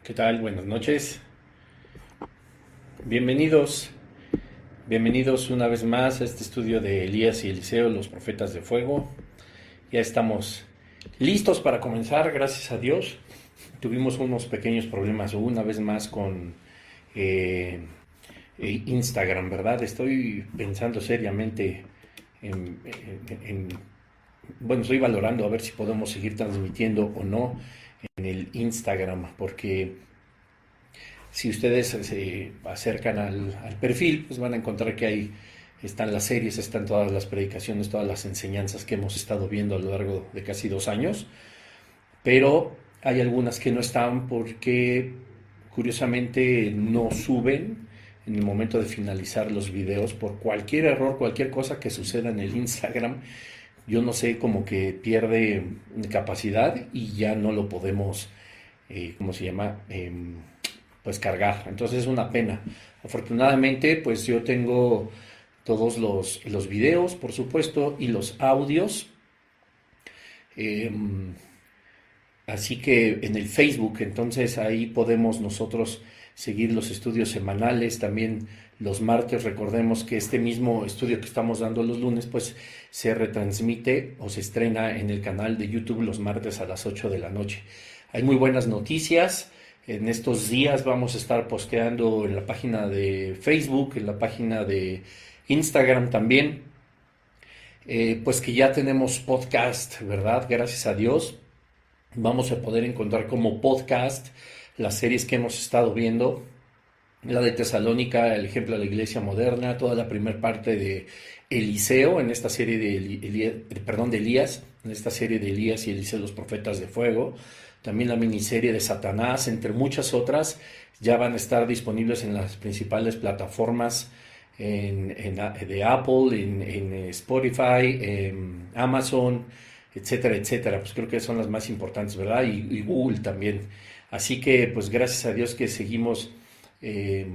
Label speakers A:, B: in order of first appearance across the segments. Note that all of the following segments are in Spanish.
A: ¿Qué tal? Buenas noches. Bienvenidos, bienvenidos una vez más a este estudio de Elías y Eliseo, los profetas de fuego. Ya estamos listos para comenzar, gracias a Dios. Tuvimos unos pequeños problemas una vez más con eh, Instagram, ¿verdad? Estoy pensando seriamente en, bueno, estoy valorando a ver si podemos seguir transmitiendo o no en el Instagram, porque si ustedes se acercan al perfil, pues van a encontrar que ahí están las series, están todas las predicaciones, todas las enseñanzas que hemos estado viendo a lo largo de casi 2 años, pero hay algunas que no están porque curiosamente no suben en el momento de finalizar los videos por cualquier error, cualquier cosa que suceda en el Instagram. Yo no sé, como que pierde capacidad y ya no lo podemos, ¿cómo se llama? Pues cargar. Entonces es una pena. Afortunadamente, pues yo tengo todos los videos, por supuesto, y los audios. Eh, Así que en el Facebook, entonces ahí podemos nosotros seguir los estudios semanales, también los martes. Recordemos que este mismo estudio que estamos dando los lunes, pues se retransmite o se estrena en el canal de YouTube los martes a las 8 de la noche. Hay muy buenas noticias. En estos días vamos a estar posteando en la página de Facebook, en la página de Instagram también, pues que ya tenemos podcast, ¿verdad? Gracias a Dios. Vamos a poder encontrar como podcast las series que hemos estado viendo, la de Tesalónica, el ejemplo de la iglesia moderna, toda la primera parte de Eliseo, en esta serie de, de Elías, en esta serie de Elías y Eliseo, los profetas de fuego, también la miniserie de Satanás, entre muchas otras, ya van a estar disponibles en las principales plataformas de Apple, en Spotify, en Amazon, etcétera, etcétera. Pues creo que son las más importantes, ¿verdad? Y Google también. Así que, pues gracias a Dios que seguimos eh,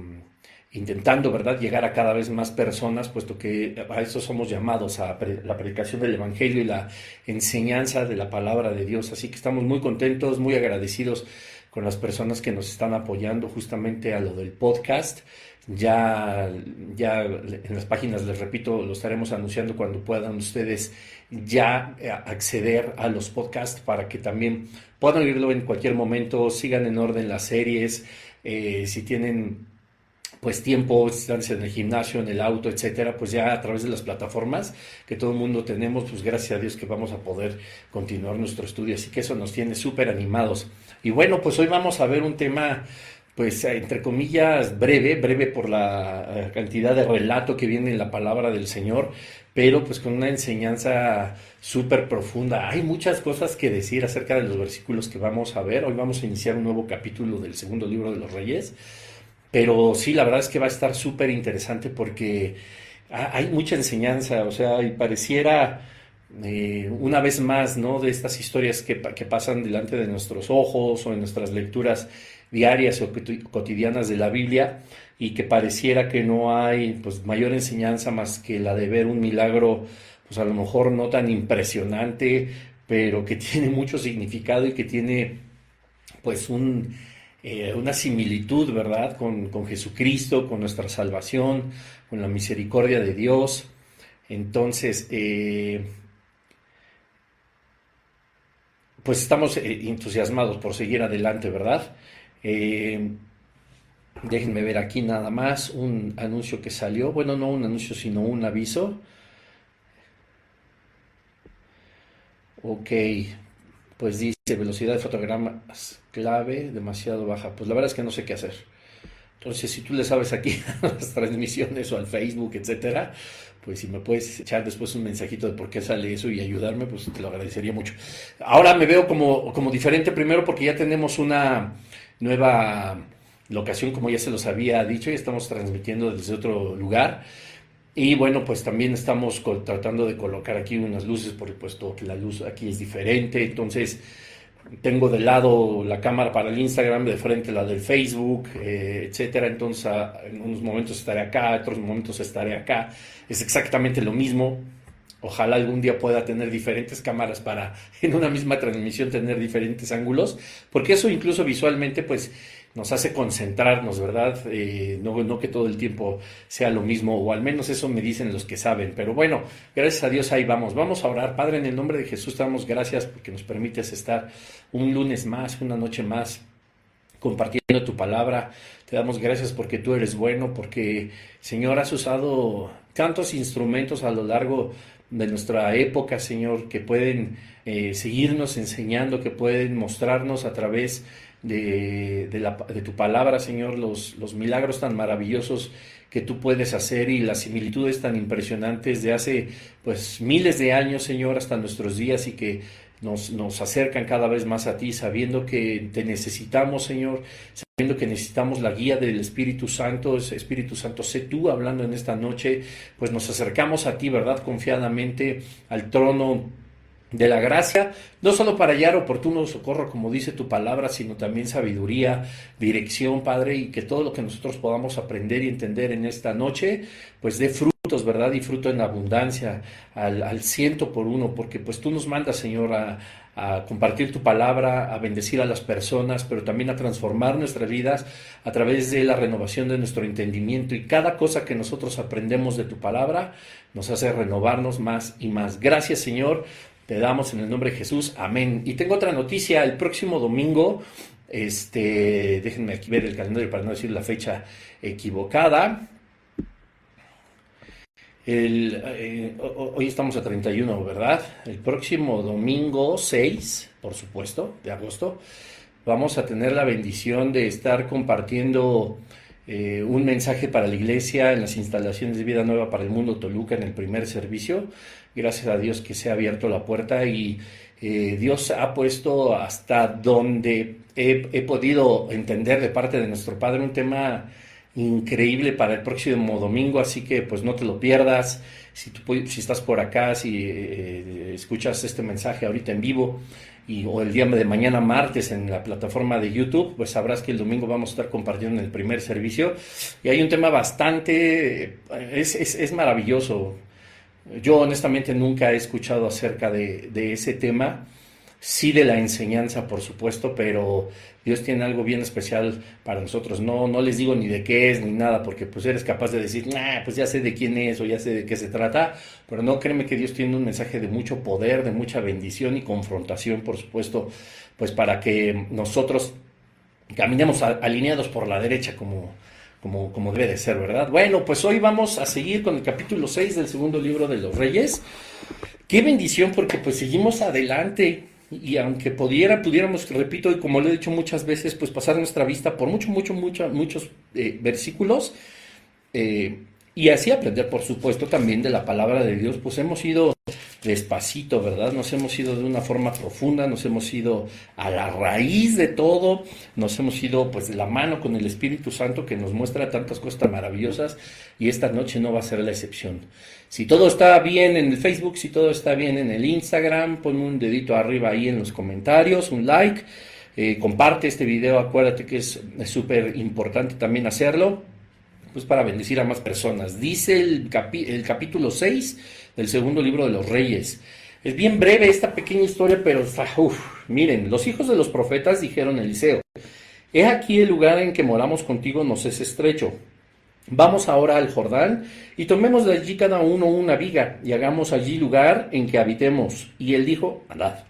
A: intentando, ¿verdad?, llegar a cada vez más personas, puesto que a eso somos llamados, a la predicación del Evangelio y la enseñanza de la palabra de Dios. Así que estamos muy contentos, muy agradecidos con las personas que nos están apoyando justamente a lo del podcast. Ya en las páginas, les repito, lo estaremos anunciando cuando puedan ustedes ya acceder a los podcasts para que también puedan oírlo en cualquier momento, sigan en orden las series, si tienen pues tiempo, si están en el gimnasio, en el auto, etcétera, pues ya a través de las plataformas que todo el mundo tenemos, pues gracias a Dios que vamos a poder continuar nuestro estudio, así que eso nos tiene súper animados. Y bueno, pues hoy vamos a ver un tema, pues entre comillas breve por la cantidad de relato que viene en la palabra del Señor, pero pues con una enseñanza súper profunda. Hay muchas cosas que decir acerca de los versículos que vamos a ver. Hoy vamos a iniciar un nuevo capítulo del segundo libro de los Reyes, pero sí, la verdad es que va a estar súper interesante porque hay mucha enseñanza, o sea, y pareciera una vez más, ¿no?, de estas historias que pasan delante de nuestros ojos o en nuestras lecturas diarias o cotidianas de la Biblia, y que pareciera que no hay pues mayor enseñanza más que la de ver un milagro, pues a lo mejor no tan impresionante, pero que tiene mucho significado y que tiene pues una similitud, ¿verdad?, con Jesucristo, con nuestra salvación, con la misericordia de Dios. Entonces, pues estamos entusiasmados por seguir adelante, ¿verdad? Eh, Déjenme ver aquí nada más un anuncio que salió. Bueno, no un anuncio, sino un aviso. Ok, pues dice velocidad de fotogramas clave demasiado baja. Pues la verdad es que no sé qué hacer. Entonces, si tú le sabes aquí a las transmisiones o al Facebook, etcétera, pues si me puedes echar después un mensajito de por qué sale eso y ayudarme, pues te lo agradecería mucho. Ahora me veo como diferente, primero porque ya tenemos una nueva locación, como ya se los había dicho, y estamos transmitiendo desde otro lugar. Y bueno, pues también estamos tratando de colocar aquí unas luces, por puesto que la luz aquí es diferente. Entonces, tengo de lado la cámara para el Instagram, de frente la del Facebook, etcétera. Entonces, en unos momentos estaré acá, en otros momentos estaré acá. Es exactamente lo mismo. Ojalá algún día pueda tener diferentes cámaras para en una misma transmisión tener diferentes ángulos, porque eso incluso visualmente pues nos hace concentrarnos, ¿verdad? No que todo el tiempo sea lo mismo, o al menos eso me dicen los que saben. Pero bueno, gracias a Dios ahí vamos. Vamos a orar. Padre, en el nombre de Jesús te damos gracias porque nos permites estar un lunes más, una noche más, compartiendo tu palabra. Te damos gracias porque tú eres bueno, porque, Señor, has usado tantos instrumentos a lo largo de nuestra época, Señor, que pueden seguirnos enseñando, que pueden mostrarnos a través de tu palabra, Señor, los milagros tan maravillosos que tú puedes hacer y las similitudes tan impresionantes de hace pues miles de años, Señor, hasta nuestros días, y que nos acercan cada vez más a ti, sabiendo que te necesitamos, Señor, sabiendo que necesitamos la guía del Espíritu Santo. Espíritu Santo, sé tú hablando en esta noche, pues nos acercamos a ti, ¿verdad? Confiadamente al trono de la gracia, no solo para hallar oportuno socorro, como dice tu palabra, sino también sabiduría, dirección, Padre, y que todo lo que nosotros podamos aprender y entender en esta noche, pues dé frutos, ¿verdad? Y fruto en abundancia, al 100 por 1, porque pues tú nos mandas, Señor, a compartir tu palabra, a bendecir a las personas, pero también a transformar nuestras vidas a través de la renovación de nuestro entendimiento, y cada cosa que nosotros aprendemos de tu palabra nos hace renovarnos más y más. Gracias, Señor. Te damos en el nombre de Jesús, amén. Y tengo otra noticia: el próximo domingo, déjenme aquí ver el calendario para no decir la fecha equivocada. Hoy estamos a 31, ¿verdad? El próximo domingo 6, por supuesto, de agosto, vamos a tener la bendición de estar compartiendo un mensaje para la iglesia en las instalaciones de Vida Nueva para el Mundo Toluca, en el primer servicio. Gracias a Dios que se ha abierto la puerta, y Dios ha puesto, hasta donde he podido entender de parte de nuestro Padre, un tema increíble para el próximo domingo, así que pues no te lo pierdas. Si estás por acá, si escuchas este mensaje ahorita en vivo, o el día de mañana martes en la plataforma de YouTube, pues sabrás que el domingo vamos a estar compartiendo en el primer servicio, y hay un tema bastante, es maravilloso. Yo honestamente nunca he escuchado acerca de ese tema, sí de la enseñanza, por supuesto, pero Dios tiene algo bien especial para nosotros. No les digo ni de qué es ni nada, porque pues eres capaz de decir, pues ya sé de quién es o ya sé de qué se trata, pero no, créeme que Dios tiene un mensaje de mucho poder, de mucha bendición y confrontación, por supuesto, pues para que nosotros caminemos alineados por la derecha como debe de ser, ¿verdad? Bueno, pues hoy vamos a seguir con el capítulo 6 del segundo libro de los Reyes. Qué bendición, porque pues seguimos adelante, y aunque pudiéramos, repito, y como lo he dicho muchas veces, pues pasar nuestra vista por muchos versículos, y así aprender, por supuesto, también de la palabra de Dios, pues hemos ido despacito, ¿verdad? Nos hemos ido de una forma profunda, nos hemos ido a la raíz de todo, nos hemos ido pues de la mano con el Espíritu Santo, que nos muestra tantas cosas tan maravillosas, y esta noche no va a ser la excepción. Si todo está bien en el Facebook, si todo está bien en el Instagram, pon un dedito arriba ahí en los comentarios, un like, comparte este video, acuérdate que es súper importante también hacerlo, pues para bendecir a más personas. Dice el capítulo 6 del segundo libro de los Reyes. Es bien breve esta pequeña historia, pero miren, los hijos de los profetas dijeron a Eliseo: he aquí el lugar en que moramos contigo nos es estrecho. Vamos ahora al Jordán y tomemos de allí cada uno una viga y hagamos allí lugar en que habitemos. Y él dijo: andad.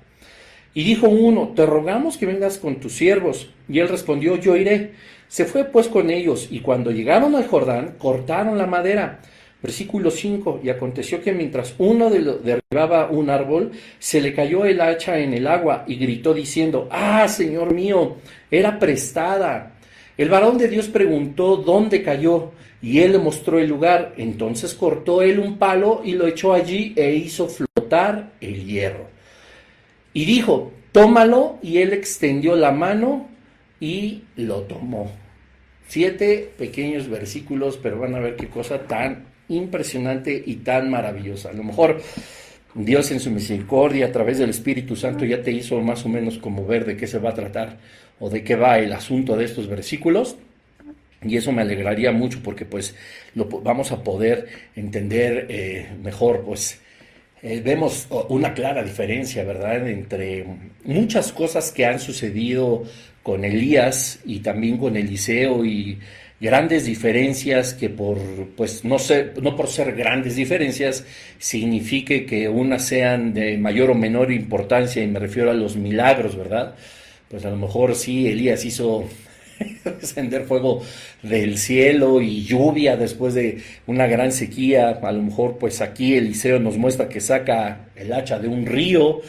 A: Y dijo uno: te rogamos que vengas con tus siervos. Y él respondió: yo iré. Se fue pues con ellos, y cuando llegaron al Jordán, cortaron la madera. Versículo 5, y aconteció que mientras uno derribaba un árbol, se le cayó el hacha en el agua, y gritó diciendo: ¡ah, Señor mío! Era prestada. El varón de Dios preguntó dónde cayó, y él le mostró el lugar. Entonces cortó él un palo y lo echó allí, e hizo flotar el hierro. Y dijo: tómalo, y él extendió la mano y lo tomó. 7 pequeños versículos, pero van a ver qué cosa tan impresionante y tan maravillosa. A lo mejor Dios en su misericordia, a través del Espíritu Santo, ya te hizo más o menos como ver de qué se va a tratar o de qué va el asunto de estos versículos, y eso me alegraría mucho, porque pues lo vamos a poder entender mejor, pues vemos una clara diferencia, ¿verdad?, entre muchas cosas que han sucedido con Elías y también con Eliseo, y grandes diferencias que pues no sé, no por ser grandes diferencias signifique que unas sean de mayor o menor importancia, y me refiero a los milagros, ¿verdad? Pues a lo mejor sí, Elías hizo descender fuego del cielo y lluvia después de una gran sequía. A lo mejor pues aquí Eliseo nos muestra que saca el hacha de un río,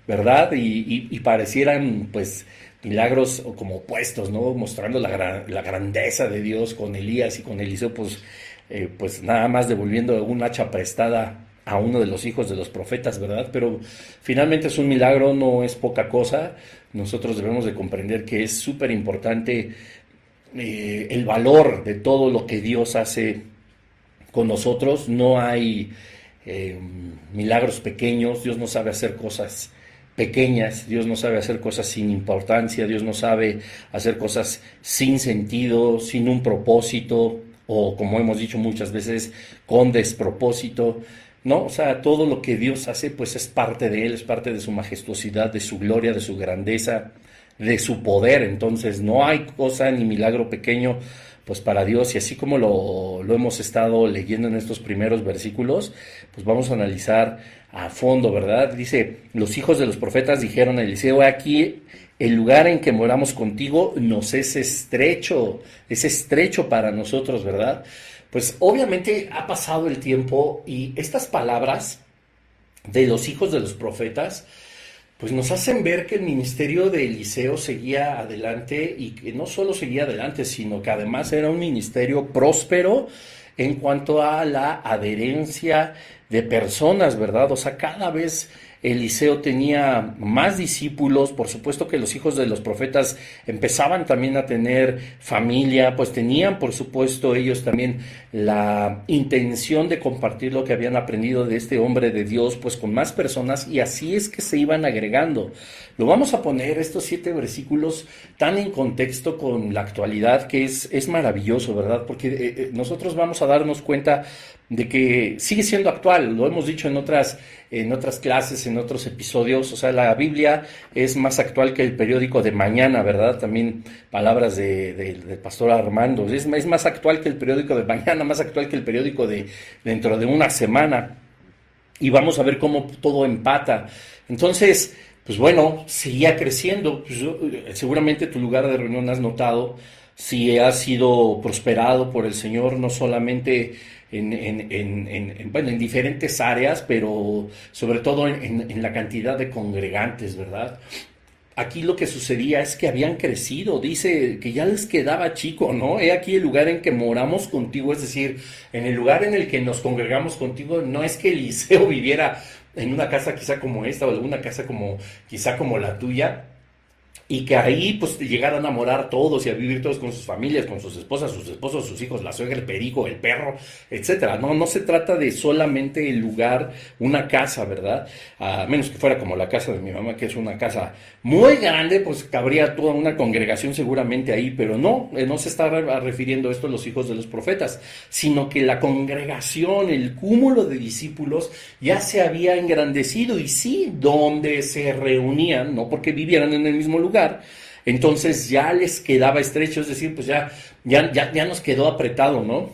A: ¿verdad? Y parecieran pues milagros como opuestos, ¿no? Mostrando la grandeza de Dios con Elías, y con Eliseo pues nada más devolviendo un hacha prestada a uno de los hijos de los profetas, ¿verdad? Pero finalmente es un milagro, no es poca cosa. Nosotros debemos de comprender que es súper importante el valor de todo lo que Dios hace con nosotros. No hay milagros pequeños. Dios no sabe hacer cosas pequeñas, Dios no sabe hacer cosas sin importancia, Dios no sabe hacer cosas sin sentido, sin un propósito, o como hemos dicho muchas veces, con despropósito, ¿no? O sea, todo lo que Dios hace pues es parte de Él, es parte de su majestuosidad, de su gloria, de su grandeza, de su poder. Entonces no hay cosa ni milagro pequeño pues para Dios. Y así como lo hemos estado leyendo en estos primeros versículos, pues vamos a analizar a fondo, ¿verdad? Dice, los hijos de los profetas dijeron a Eliseo: aquí el lugar en que moramos contigo nos es estrecho para nosotros, ¿verdad? Pues obviamente ha pasado el tiempo, y estas palabras de los hijos de los profetas pues nos hacen ver que el ministerio de Eliseo seguía adelante, y que no solo seguía adelante, sino que además era un ministerio próspero en cuanto a la adherencia de personas, ¿verdad? O sea, cada vez Eliseo tenía más discípulos. Por supuesto que los hijos de los profetas empezaban también a tener familia, pues tenían por supuesto ellos también la intención de compartir lo que habían aprendido de este hombre de Dios pues con más personas, y así es que se iban agregando. Lo vamos a poner estos 7 versículos tan en contexto con la actualidad, que es maravilloso, ¿verdad? Porque nosotros vamos a darnos cuenta de que sigue siendo actual. Lo hemos dicho en otras clases, en otros episodios. O sea, la Biblia es más actual que el periódico de mañana, ¿verdad? También palabras del pastor Armando. Es más actual que el periódico de mañana, más actual que el periódico de dentro de una semana. Y vamos a ver cómo todo empata. Entonces, pues bueno, seguía creciendo. Pues, seguramente tu lugar de reunión has notado si has sido prosperado por el Señor, no solamente en diferentes áreas, pero sobre todo en la cantidad de congregantes, ¿verdad? Aquí lo que sucedía es que habían crecido, dice que ya les quedaba chico, ¿no? He aquí el lugar en que moramos contigo, es decir, en el lugar en el que nos congregamos contigo. No es que Eliseo viviera en una casa quizá como esta, o alguna casa quizá como la tuya, y que ahí pues llegaran a morar todos y a vivir todos con sus familias, con sus esposas, sus esposos, sus hijos, la suegra, el perico, el perro, etcétera. No se trata de solamente el lugar, una casa, ¿verdad? A menos que fuera como la casa de mi mamá, que es una casa muy grande, pues cabría toda una congregación seguramente ahí, pero no se está refiriendo esto a los hijos de los profetas, sino que la congregación, el cúmulo de discípulos ya se había engrandecido, y sí, donde se reunían, no porque vivieran en el mismo lugar, entonces ya les quedaba estrecho, es decir, pues ya nos quedó apretado, ¿no?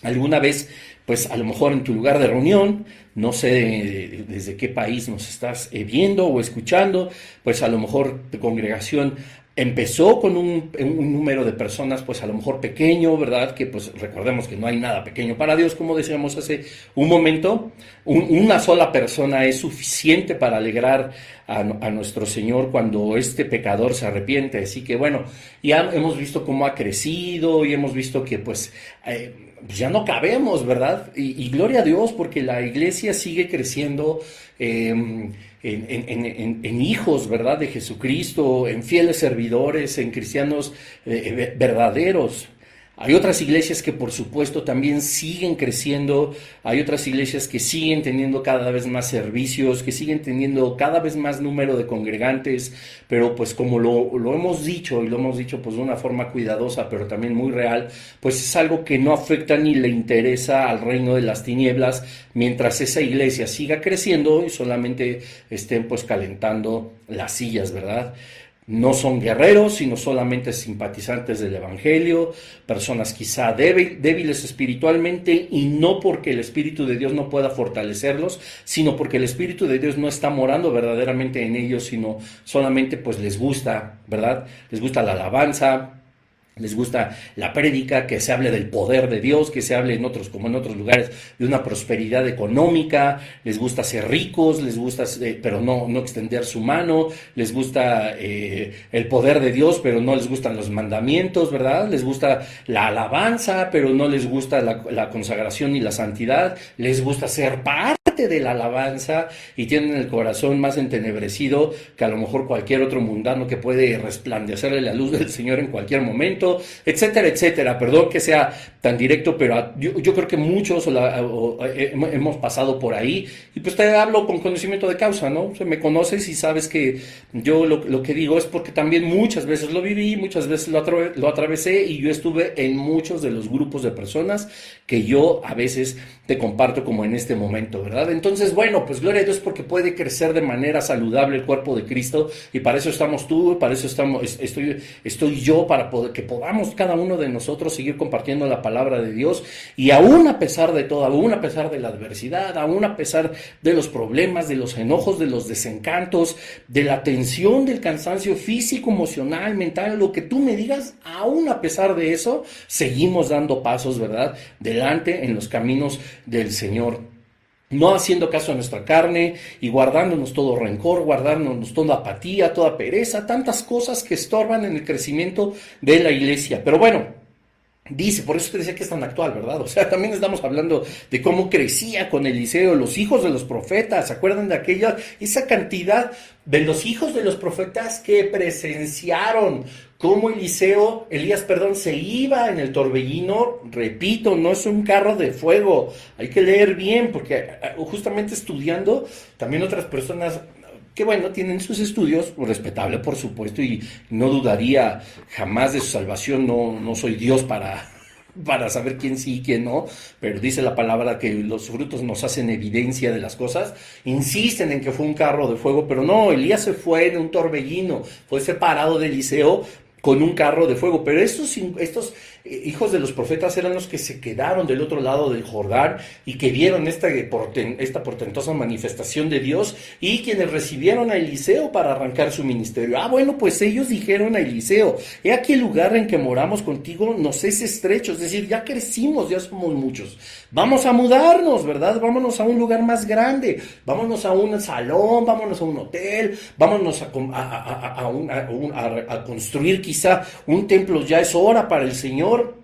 A: Alguna vez, pues a lo mejor en tu lugar de reunión, no sé desde qué país nos estás viendo o escuchando, pues a lo mejor tu congregación empezó con un número de personas pues a lo mejor pequeño, ¿verdad? Que pues recordemos que no hay nada pequeño para Dios, como decíamos hace un momento. Una sola persona es suficiente para alegrar a nuestro Señor cuando este pecador se arrepiente. Así que bueno, ya hemos visto cómo ha crecido, y hemos visto que pues ya no cabemos, ¿verdad? Y gloria a Dios, porque la iglesia sigue creciendo en hijos, ¿verdad?, de Jesucristo, en fieles servidores, en cristianos verdaderos. Hay otras iglesias que por supuesto también siguen creciendo, hay otras iglesias que siguen teniendo cada vez más servicios, que siguen teniendo cada vez más número de congregantes, pero pues como lo hemos dicho, y lo hemos dicho pues de una forma cuidadosa, pero también muy real, pues es algo que no afecta ni le interesa al reino de las tinieblas, mientras esa iglesia siga creciendo y solamente estén pues calentando las sillas, ¿verdad? No son guerreros, sino solamente simpatizantes del Evangelio, personas quizá débiles espiritualmente, y no porque el Espíritu de Dios no pueda fortalecerlos, sino porque el Espíritu de Dios no está morando verdaderamente en ellos, sino solamente pues les gusta, ¿verdad? Les gusta la alabanza, les gusta la prédica, que se hable del poder de Dios, que se hable en otros, como en otros lugares, de una prosperidad económica, les gusta ser ricos, les gusta, pero no extender su mano, les gusta el poder de Dios, pero no les gustan los mandamientos, ¿verdad? Les gusta la alabanza, pero no les gusta la consagración y la santidad, les gusta ser parte de la alabanza y tienen el corazón más entenebrecido que a lo mejor cualquier otro mundano que puede resplandecerle la luz del Señor en cualquier momento, etcétera, etcétera. Perdón que sea tan directo, pero yo creo que muchos hemos pasado por ahí, y pues te hablo con conocimiento de causa, ¿no? O sea, me conoces y sabes que yo lo que digo es porque también muchas veces lo viví, muchas veces lo atravesé, y yo estuve en muchos de los grupos de personas que yo a veces te comparto como en este momento, ¿verdad? Entonces, bueno, pues gloria a Dios porque puede crecer de manera saludable el cuerpo de Cristo, y para eso estamos tú, para eso estoy yo, para que podamos cada uno de nosotros seguir compartiendo la palabra de Dios, y aún a pesar de todo, aún a pesar de la adversidad, aún a pesar de los problemas, de los enojos, de los desencantos, de la tensión, del cansancio físico, emocional, mental, lo que tú me digas, aún a pesar de eso, seguimos dando pasos, ¿verdad?, delante en los caminos del Señor, no haciendo caso a nuestra carne y guardándonos todo rencor, guardándonos toda apatía, toda pereza, tantas cosas que estorban en el crecimiento de la iglesia. Pero bueno, dice, por eso te decía que es tan actual, ¿verdad? O sea, también estamos hablando de cómo crecía con Eliseo, los hijos de los profetas. ¿Se acuerdan de esa cantidad de los hijos de los profetas que presenciaron cómo Elías, se iba en el torbellino? Repito, no es un carro de fuego, hay que leer bien, porque justamente estudiando, también otras personas que bueno, tienen sus estudios, respetable por supuesto, y no dudaría jamás de su salvación, no soy Dios para saber quién sí y quién no, pero dice la palabra que los frutos nos hacen evidencia de las cosas. Insisten en que fue un carro de fuego, pero no, Elías se fue en un torbellino, fue separado de Eliseo con un carro de fuego, pero estos hijos de los profetas eran los que se quedaron del otro lado del Jordán y que vieron esta portentosa manifestación de Dios, y quienes recibieron a Eliseo para arrancar su ministerio. Bueno, pues ellos dijeron a Eliseo: he aquí el lugar en que moramos contigo nos es estrecho, es decir, ya crecimos, ya somos muchos, vamos a mudarnos, ¿verdad? Vámonos a un lugar más grande, vámonos a un salón, vámonos a un hotel, vámonos a construir quizá un templo, ya es hora para el Señor,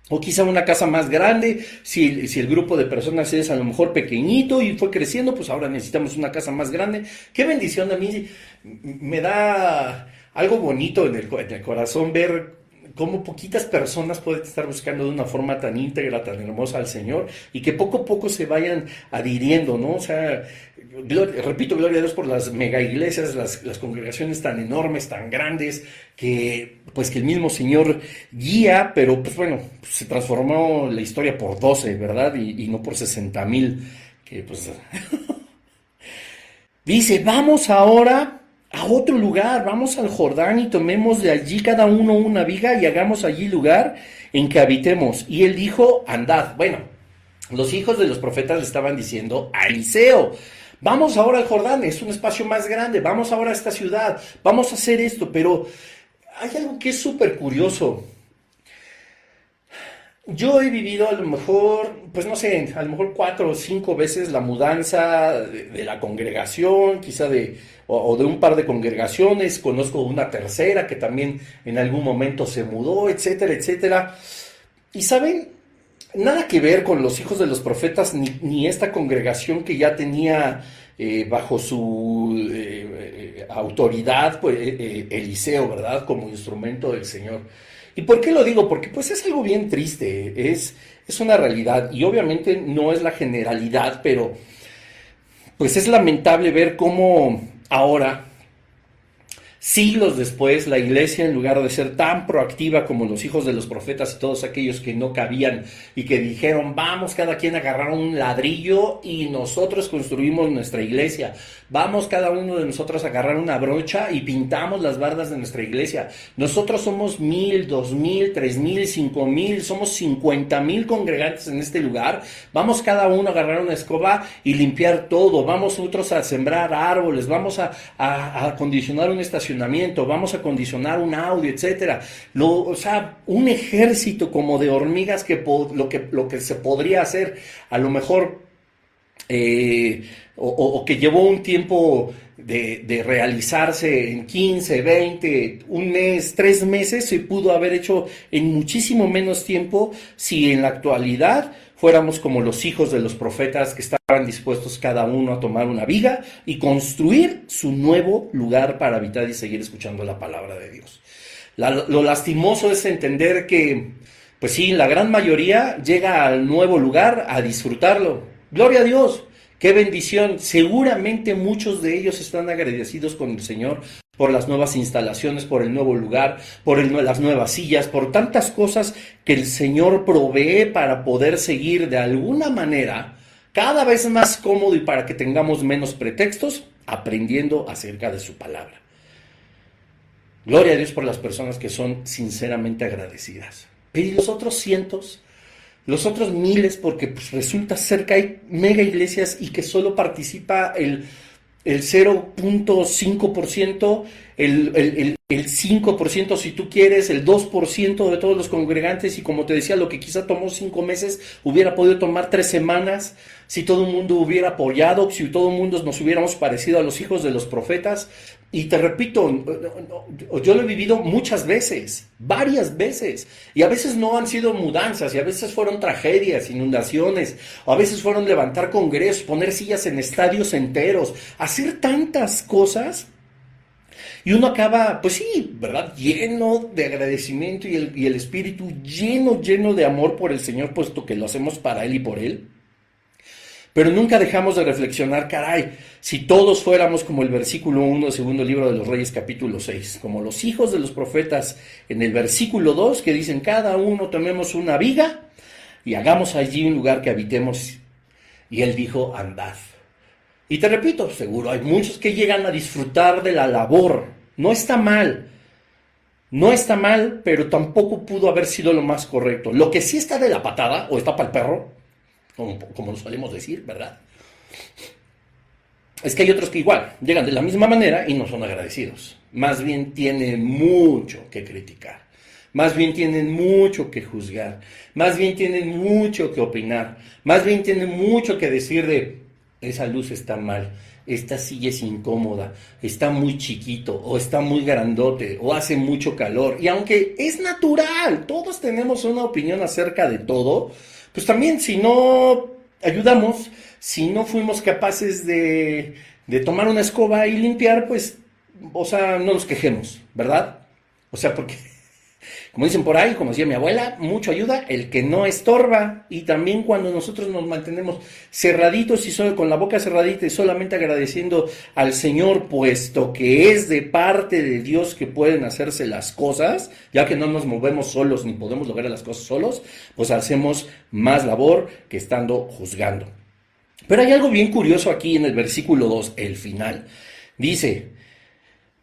A: o quizá una casa más grande. Si el grupo de personas es a lo mejor pequeñito y fue creciendo, pues ahora necesitamos una casa más grande. Qué bendición. A mí me da algo bonito en el corazón ver cómo poquitas personas pueden estar buscando de una forma tan íntegra, tan hermosa al Señor, y que poco a poco se vayan adhiriendo, ¿no? O sea, repito, gloria a Dios por las mega iglesias, las congregaciones tan enormes, tan grandes, que el mismo Señor guía, pero pues bueno, se transformó la historia por 12, ¿verdad? Y no por 60,000, que pues... Dice, vamos ahora a otro lugar, vamos al Jordán y tomemos de allí cada uno una viga y hagamos allí lugar en que habitemos. Y él dijo, andad. Bueno, los hijos de los profetas le estaban diciendo a Eliseo: vamos ahora al Jordán, es un espacio más grande, vamos ahora a esta ciudad, vamos a hacer esto. Pero hay algo que es súper curioso. Yo he vivido a lo mejor, pues no sé, a lo mejor 4 o 5 veces la mudanza de la congregación, quizá o de un par de congregaciones. Conozco una tercera que también en algún momento se mudó, etcétera, etcétera. Y saben, nada que ver con los hijos de los profetas, ni esta congregación que ya tenía bajo su autoridad, pues Eliseo, ¿verdad?, como instrumento del Señor. ¿Y por qué lo digo? Porque pues es algo bien triste, es una realidad y obviamente no es la generalidad, pero pues es lamentable ver cómo ahora, siglos después, la iglesia, en lugar de ser tan proactiva como los hijos de los profetas y todos aquellos que no cabían y que dijeron, vamos cada quien a agarrar un ladrillo y nosotros construimos nuestra iglesia, vamos cada uno de nosotros a agarrar una brocha y pintamos las bardas de nuestra iglesia. Nosotros somos 1,000, 2,000, 3,000, 5,000, somos 50,000 congregantes en este lugar. Vamos cada uno a agarrar una escoba y limpiar todo. Vamos nosotros a sembrar árboles, vamos a acondicionar un estacionamiento, vamos a acondicionar un audio, etcétera. O sea, un ejército como de hormigas lo que se podría hacer a lo mejor o que llevó un tiempo de realizarse en 15, 20, un mes, 3 meses, se pudo haber hecho en muchísimo menos tiempo si en la actualidad fuéramos como los hijos de los profetas que estaban dispuestos cada uno a tomar una viga y construir su nuevo lugar para habitar y seguir escuchando la palabra de Dios. Lo lastimoso es entender que, pues sí, la gran mayoría llega al nuevo lugar a disfrutarlo. Gloria a Dios, qué bendición. Seguramente muchos de ellos están agradecidos con el Señor por las nuevas instalaciones, por el nuevo lugar, por las nuevas sillas, por tantas cosas que el Señor provee para poder seguir de alguna manera cada vez más cómodo y para que tengamos menos pretextos aprendiendo acerca de su palabra. Gloria a Dios por las personas que son sinceramente agradecidas. Pero ¿y los otros cientos? Los otros miles, porque pues resulta ser que hay mega iglesias y que solo participa el 0.5%, el 5% si tú quieres, el 2% de todos los congregantes, y como te decía, lo que quizá tomó 5 meses hubiera podido tomar 3 semanas si todo el mundo hubiera apoyado, si todo el mundo nos hubiéramos parecido a los hijos de los profetas. Y te repito, yo lo he vivido muchas veces, varias veces, y a veces no han sido mudanzas, y a veces fueron tragedias, inundaciones, o a veces fueron levantar congresos, poner sillas en estadios enteros, hacer tantas cosas, y uno acaba, pues sí, ¿verdad?, lleno de agradecimiento y el espíritu lleno de amor por el Señor, puesto que lo hacemos para Él y por Él. Pero nunca dejamos de reflexionar, caray, si todos fuéramos como el versículo 1 del segundo libro de los Reyes, capítulo 6, como los hijos de los profetas en el versículo 2, que dicen, cada uno tomemos una viga y hagamos allí un lugar que habitemos. Y él dijo, andad. Y te repito, seguro hay muchos que llegan a disfrutar de la labor. No está mal, pero tampoco pudo haber sido lo más correcto. Lo que sí está de la patada, o está para el perro, como lo solemos decir, ¿verdad?, es que hay otros que igual llegan de la misma manera y no son agradecidos. Más bien tienen mucho que criticar, más bien tienen mucho que juzgar, más bien tienen mucho que opinar, más bien tienen mucho que decir de, esa luz está mal, esta silla es incómoda, está muy chiquito, o está muy grandote, o hace mucho calor. Y aunque es natural, todos tenemos una opinión acerca de todo, pues también si no ayudamos, si no fuimos capaces de tomar una escoba y limpiar, pues, o sea, no nos quejemos, ¿verdad? O sea, porque, como dicen por ahí, como decía mi abuela, mucho ayuda el que no estorba. Y también cuando nosotros nos mantenemos cerraditos y solo con la boca cerradita y solamente agradeciendo al Señor, puesto que es de parte de Dios que pueden hacerse las cosas, ya que no nos movemos solos ni podemos lograr las cosas solos, pues hacemos más labor que estando juzgando. Pero hay algo bien curioso aquí en el versículo 2, el final. Dice,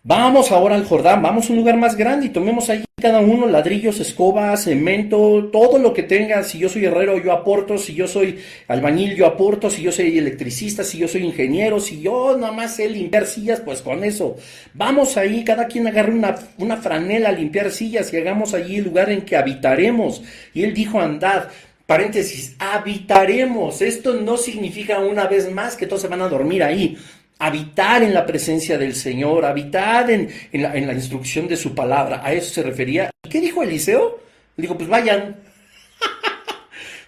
A: vamos ahora al Jordán, vamos a un lugar más grande y tomemos allí cada uno ladrillos, escobas, cemento, todo lo que tenga. Si yo soy herrero, yo aporto. Si yo soy albañil, yo aporto. Si yo soy electricista, si yo soy ingeniero, si yo nada más sé limpiar sillas, pues con eso. Vamos ahí, cada quien agarre una franela a limpiar sillas y hagamos allí el lugar en que habitaremos. Y él dijo, andad. Paréntesis, habitaremos. Esto no significa una vez más que todos se van a dormir ahí. Habitar en la presencia del Señor, habitar en la instrucción de su palabra. A eso se refería. ¿Y qué dijo Eliseo? Le dijo, pues vayan.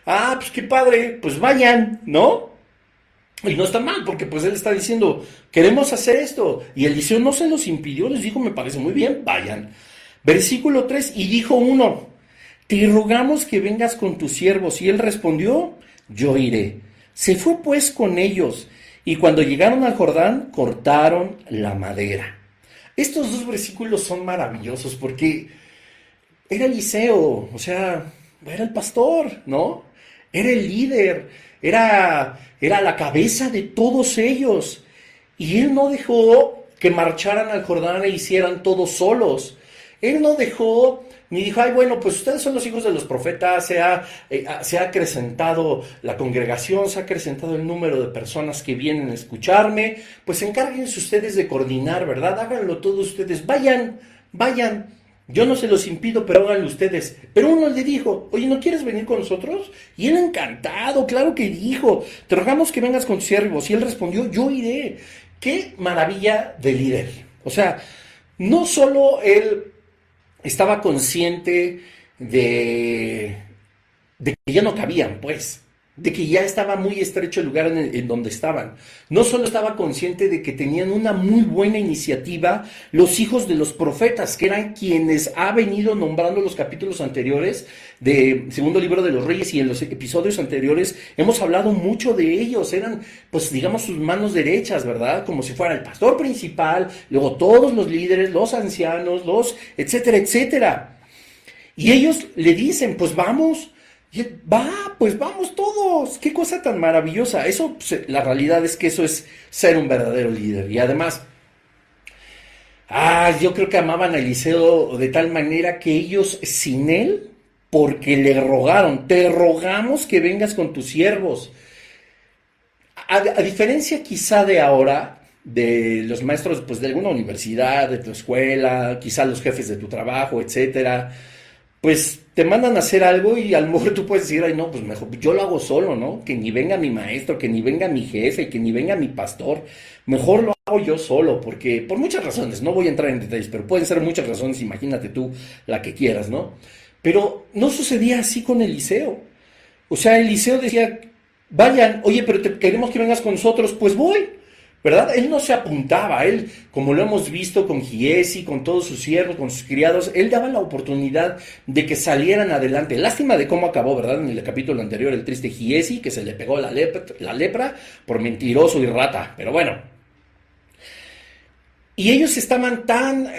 A: Ah, pues qué padre, pues vayan, ¿no? Y no está mal, porque pues él está diciendo, queremos hacer esto. Y Eliseo no se los impidió, les dijo, me parece muy bien, vayan. Versículo 3, y dijo uno, te rogamos que vengas con tus siervos. Y él respondió, yo iré. Se fue pues con ellos, y cuando llegaron al Jordán, cortaron la madera. Estos dos versículos son maravillosos porque era Eliseo, o sea, era el pastor, ¿no? Era el líder, era la cabeza de todos ellos. Y él no dejó que marcharan al Jordán e hicieran todos solos. Él no dejó ni dijo, ay, bueno, pues ustedes son los hijos de los profetas, se ha acrecentado la congregación, se ha acrecentado el número de personas que vienen a escucharme, pues encárguense ustedes de coordinar, ¿verdad? Háganlo todos ustedes, vayan, yo no se los impido, pero háganlo ustedes. Pero uno le dijo, oye, ¿no quieres venir con nosotros? Y él encantado, claro que dijo, te rogamos que vengas con tus siervos. Y él respondió, yo iré. ¡Qué maravilla de líder! O sea, no solo él estaba consciente de que ya no cabían, pues, de que ya estaba muy estrecho el lugar en donde estaban. No solo estaba consciente de que tenían una muy buena iniciativa los hijos de los profetas, que eran quienes ha venido nombrando los capítulos anteriores de Segundo Libro de los Reyes, y en los episodios anteriores hemos hablado mucho de ellos. Eran, pues, digamos, sus manos derechas, ¿verdad? Como si fuera el pastor principal, luego todos los líderes, los ancianos, etcétera, etcétera. Y ellos le dicen, pues vamos. Y él, pues vamos todos, qué cosa tan maravillosa. Eso, pues, la realidad es que eso es ser un verdadero líder. Y además, yo creo que amaban a Eliseo de tal manera que ellos sin él, porque le rogaron, te rogamos que vengas con tus siervos. A diferencia quizá de ahora, de los maestros, pues, de alguna universidad, de tu escuela, quizá los jefes de tu trabajo, etcétera, pues te mandan a hacer algo y a lo mejor tú puedes decir, ay, no, pues mejor yo lo hago solo, ¿no? Que ni venga mi maestro, que ni venga mi jefe, que ni venga mi pastor. Mejor lo hago yo solo, porque por muchas razones, no voy a entrar en detalles, pero pueden ser muchas razones, imagínate tú la que quieras, ¿no? Pero no sucedía así con Eliseo. O sea, Eliseo decía, vayan, oye, pero queremos que vengas con nosotros, pues voy. ¿Verdad? Él no se apuntaba, él, como lo hemos visto con Giesi, con todos sus siervos, con sus criados, él daba la oportunidad de que salieran adelante. Lástima de cómo acabó, ¿verdad? En el capítulo anterior, el triste Giesi, que se le pegó la lepra por mentiroso y rata, pero bueno. Y ellos estaban tan,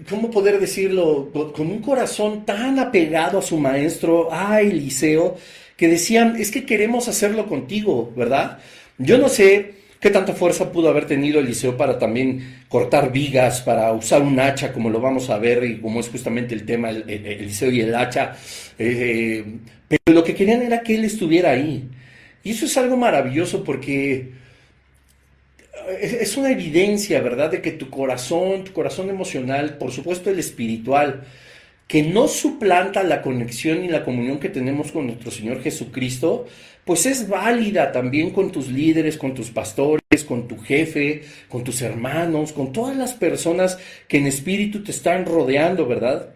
A: ¿cómo poder decirlo? Con un corazón tan apegado a su maestro, a Eliseo, que decían, es que queremos hacerlo contigo, ¿verdad? Yo no sé qué tanta fuerza pudo haber tenido Eliseo para también cortar vigas, para usar un hacha, como lo vamos a ver, y como es justamente el tema, Eliseo y el hacha. Pero lo que querían era que él estuviera ahí. Y eso es algo maravilloso porque es una evidencia, ¿verdad?, de que tu corazón emocional, por supuesto el espiritual, que no suplanta la conexión y la comunión que tenemos con nuestro Señor Jesucristo, pues es válida también con tus líderes, con tus pastores, con tu jefe, con tus hermanos, con todas las personas que en espíritu te están rodeando, ¿verdad?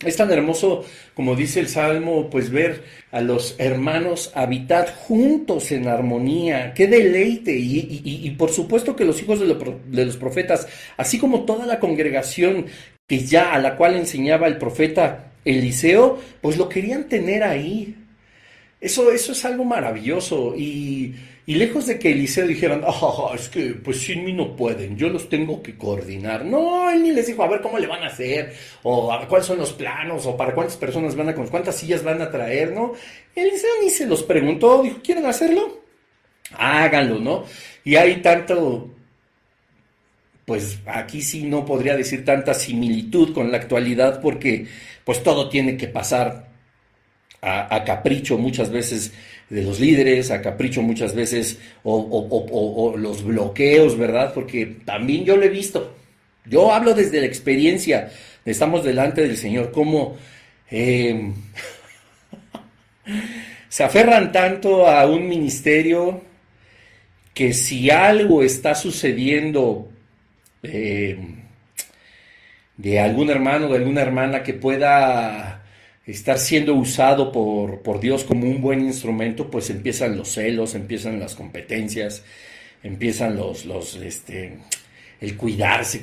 A: Es tan hermoso, como dice el Salmo, pues ver a los hermanos habitar juntos en armonía. ¡Qué deleite! Y por supuesto que los hijos de los profetas, así como toda la congregación que ya a la cual enseñaba el profeta Eliseo, pues lo querían tener ahí. Eso es algo maravilloso. Y lejos de que Eliseo dijeran, es que pues sin mí no pueden, yo los tengo que coordinar. No, él ni les dijo, a ver cómo le van a hacer, o cuáles son los planos, o para cuántas personas van a, con cuántas sillas van a traer, ¿no? Eliseo ni se los preguntó, dijo, ¿quieren hacerlo? Háganlo, ¿no? Y hay tanto, pues aquí sí no podría decir tanta similitud con la actualidad, porque pues todo tiene que pasar a capricho muchas veces de los líderes, a capricho muchas veces, o los bloqueos, ¿verdad? Porque también yo lo he visto. Yo hablo desde la experiencia, estamos delante del Señor, cómo se aferran tanto a un ministerio que si algo está sucediendo de algún hermano, de alguna hermana que pueda estar siendo usado por Dios como un buen instrumento, pues empiezan los celos, empiezan las competencias, empiezan el cuidarse,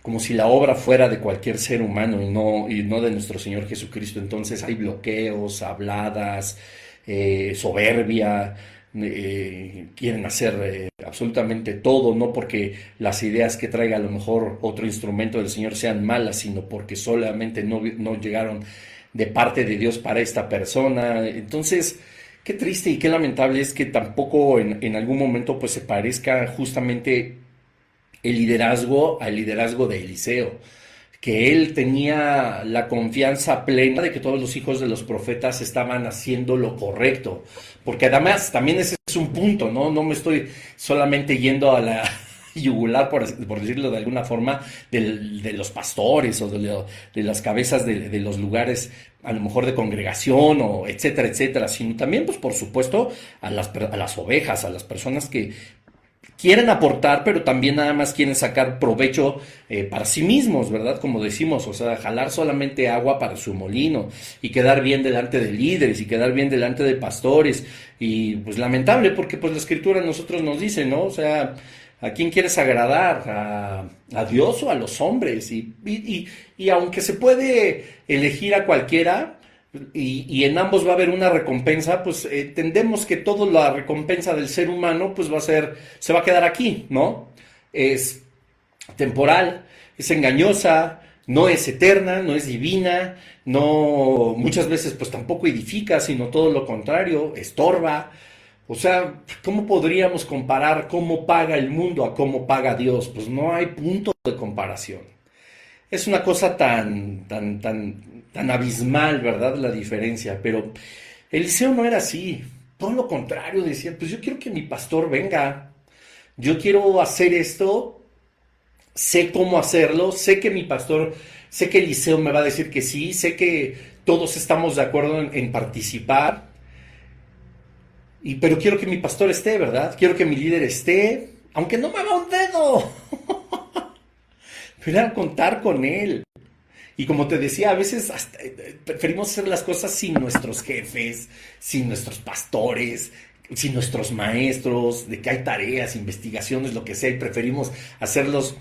A: como si la obra fuera de cualquier ser humano y no de nuestro Señor Jesucristo. Entonces hay bloqueos, habladas, soberbia, quieren hacer absolutamente todo, no porque las ideas que traiga a lo mejor otro instrumento del Señor sean malas, sino porque solamente no llegaron de parte de Dios para esta persona. Entonces, qué triste y qué lamentable es que tampoco en algún momento pues se parezca justamente el liderazgo al liderazgo de Eliseo, que él tenía la confianza plena de que todos los hijos de los profetas estaban haciendo lo correcto, porque además también ese es un punto, no me estoy solamente yendo a la yugular, por decirlo de alguna forma, de los pastores o de las cabezas de los lugares, a lo mejor de congregación o etcétera, etcétera, sino también, pues por supuesto, a las ovejas, a las personas que quieren aportar, pero también nada más quieren sacar provecho para sí mismos, ¿verdad? Como decimos, o sea, jalar solamente agua para su molino y quedar bien delante de líderes y quedar bien delante de pastores. Y pues lamentable, porque pues la escritura a nosotros nos dice, ¿no? O sea, ¿a quién quieres agradar? ¿A Dios o a los hombres? Y aunque se puede elegir a cualquiera, y en ambos va a haber una recompensa, pues entendemos que toda la recompensa del ser humano pues se va a quedar aquí, ¿no? Es temporal, es engañosa, no es eterna, no es divina, no, muchas veces pues tampoco edifica, sino todo lo contrario, estorba. O sea, ¿cómo podríamos comparar cómo paga el mundo a cómo paga Dios? Pues no hay punto de comparación. Es una cosa tan abismal, ¿verdad? La diferencia. Pero Eliseo no era así. Todo lo contrario, decía, pues yo quiero que mi pastor venga. Yo quiero hacer esto. Sé cómo hacerlo. Sé que mi pastor, sé que Eliseo me va a decir que sí. Sé que todos estamos de acuerdo en participar. Pero quiero que mi pastor esté, ¿verdad? Quiero que mi líder esté. Aunque no me haga un dedo. Pero era contar con él. Y como te decía, a veces hasta, preferimos hacer las cosas sin nuestros jefes, sin nuestros pastores, sin nuestros maestros, de que hay tareas, investigaciones, lo que sea, y preferimos hacerlos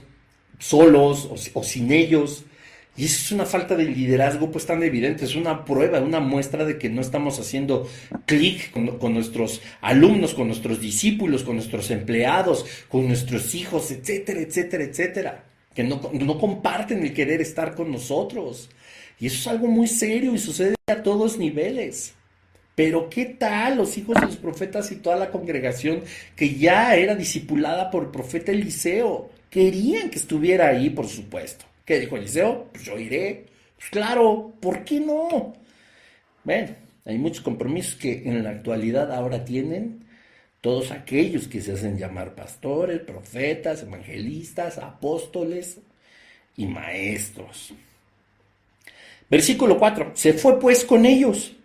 A: solos o sin ellos. Y eso es una falta de liderazgo pues tan evidente, es una prueba, una muestra de que no estamos haciendo clic con nuestros alumnos, con nuestros discípulos, con nuestros empleados, con nuestros hijos, etcétera, etcétera, etcétera. Que no comparten el querer estar con nosotros. Y eso es algo muy serio y sucede a todos niveles. Pero ¿qué tal los hijos de los profetas y toda la congregación que ya era discipulada por el profeta Eliseo? Querían que estuviera ahí, por supuesto. ¿Qué dijo Eliseo? Pues yo iré. Pues claro, ¿por qué no? Bueno, hay muchos compromisos que en la actualidad ahora tienen todos aquellos que se hacen llamar pastores, profetas, evangelistas, apóstoles y maestros. Versículo 4. Se fue pues con ellos,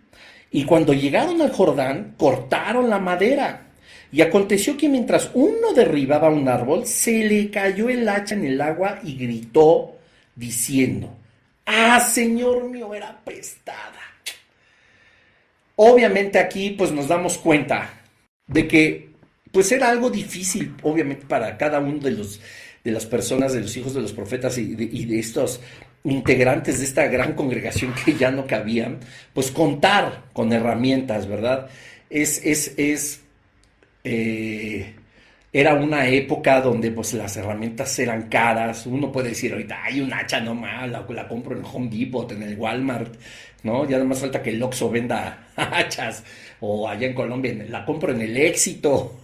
A: y cuando llegaron al Jordán, cortaron la madera. Y aconteció que mientras uno derribaba un árbol, se le cayó el hacha en el agua y gritó, diciendo, ¡ah, Señor mío, era prestada! Obviamente aquí pues nos damos cuenta de que pues era algo difícil, obviamente, para cada uno de las personas, de los hijos de los profetas y de estos integrantes de esta gran congregación que ya no cabían, pues contar con herramientas, ¿verdad? Era una época donde pues las herramientas eran caras. Uno puede decir ahorita, hay un hacha nomás, la compro en el Home Depot, en el Walmart, ¿no? Ya no más falta que el Oxxo venda hachas, o allá en Colombia, la compro en el Éxito.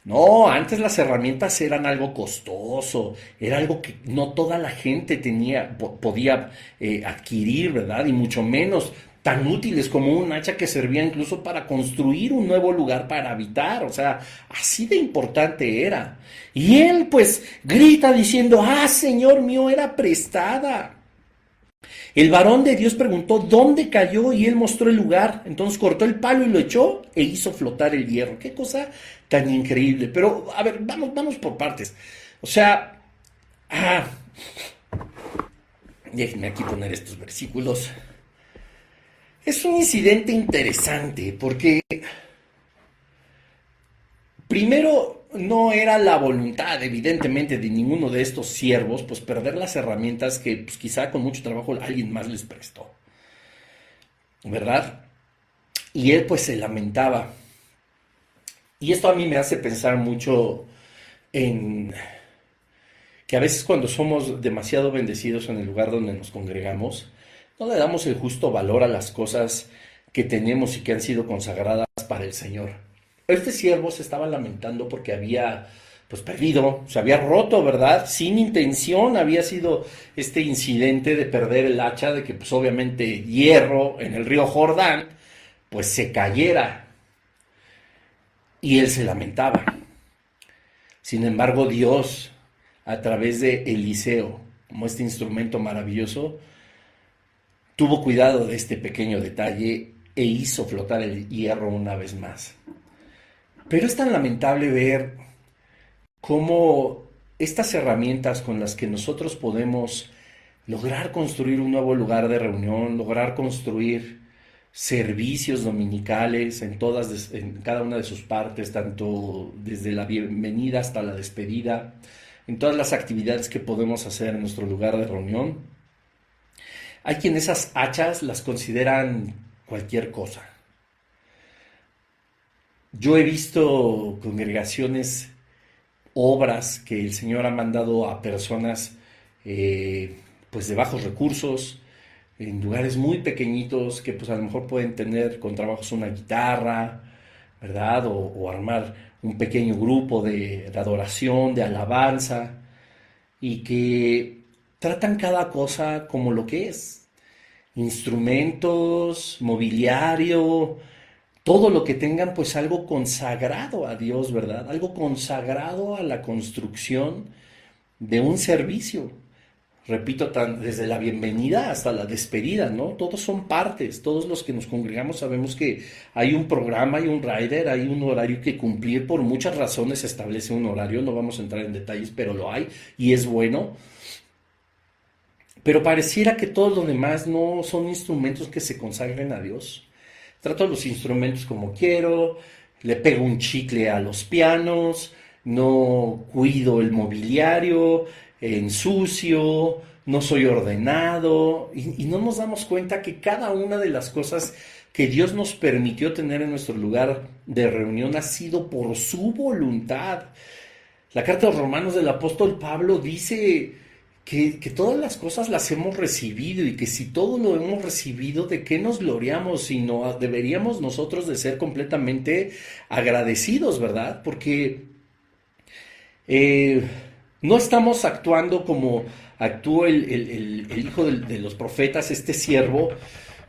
A: No, antes las herramientas eran algo costoso, era algo que no toda la gente podía adquirir, ¿verdad? Y mucho menos tan útiles como un hacha que servía incluso para construir un nuevo lugar para habitar, o sea, así de importante era. Y él pues grita diciendo, ¡ah, Señor mío, era prestada! El varón de Dios preguntó dónde cayó y él mostró el lugar. Entonces cortó el palo y lo echó e hizo flotar el hierro. Qué cosa tan increíble. Pero, a ver, vamos por partes. O sea, déjenme aquí poner estos versículos. Es un incidente interesante porque Primero, no era la voluntad, evidentemente, de ninguno de estos siervos, pues perder las herramientas que pues, quizá con mucho trabajo alguien más les prestó, ¿verdad? Y él pues se lamentaba. Y esto a mí me hace pensar mucho en que a veces cuando somos demasiado bendecidos en el lugar donde nos congregamos, no le damos el justo valor a las cosas que tenemos y que han sido consagradas para el Señor. Este siervo se estaba lamentando porque había pues perdido, se había roto, ¿verdad? Sin intención había sido este incidente de perder el hacha, de que pues obviamente hierro en el río Jordán pues se cayera, y él se lamentaba. Sin embargo, Dios, a través de Eliseo, como este instrumento maravilloso, tuvo cuidado de este pequeño detalle e hizo flotar el hierro una vez más. Pero es tan lamentable ver cómo estas herramientas con las que nosotros podemos lograr construir un nuevo lugar de reunión, lograr construir servicios dominicales en cada una de sus partes, tanto desde la bienvenida hasta la despedida, en todas las actividades que podemos hacer en nuestro lugar de reunión. Hay quien esas hachas las consideran cualquier cosa. Yo he visto congregaciones, obras que el Señor ha mandado a personas pues de bajos recursos, en lugares muy pequeñitos que pues a lo mejor pueden tener con trabajos una guitarra, ¿verdad? O armar un pequeño grupo de adoración, de alabanza, y que tratan cada cosa como lo que es. Instrumentos, mobiliario, todo lo que tengan pues algo consagrado a Dios, ¿verdad? Algo consagrado a la construcción de un servicio. Repito, desde la bienvenida hasta la despedida, ¿no? Todos son partes, todos los que nos congregamos sabemos que hay un programa, hay un rider, hay un horario que cumplir, por muchas razones se establece un horario, no vamos a entrar en detalles, pero lo hay y es bueno. Pero pareciera que todo lo demás no son instrumentos que se consagren a Dios. Trato los instrumentos como quiero, le pego un chicle a los pianos, no cuido el mobiliario, ensucio, no soy ordenado, y no nos damos cuenta que cada una de las cosas que Dios nos permitió tener en nuestro lugar de reunión ha sido por su voluntad. La carta de los Romanos del apóstol Pablo dice que todas las cosas las hemos recibido, y que si todo lo hemos recibido, ¿de qué nos gloriamos? Sino deberíamos nosotros de ser completamente agradecidos, ¿verdad? Porque no estamos actuando como actuó el hijo de los profetas, este siervo,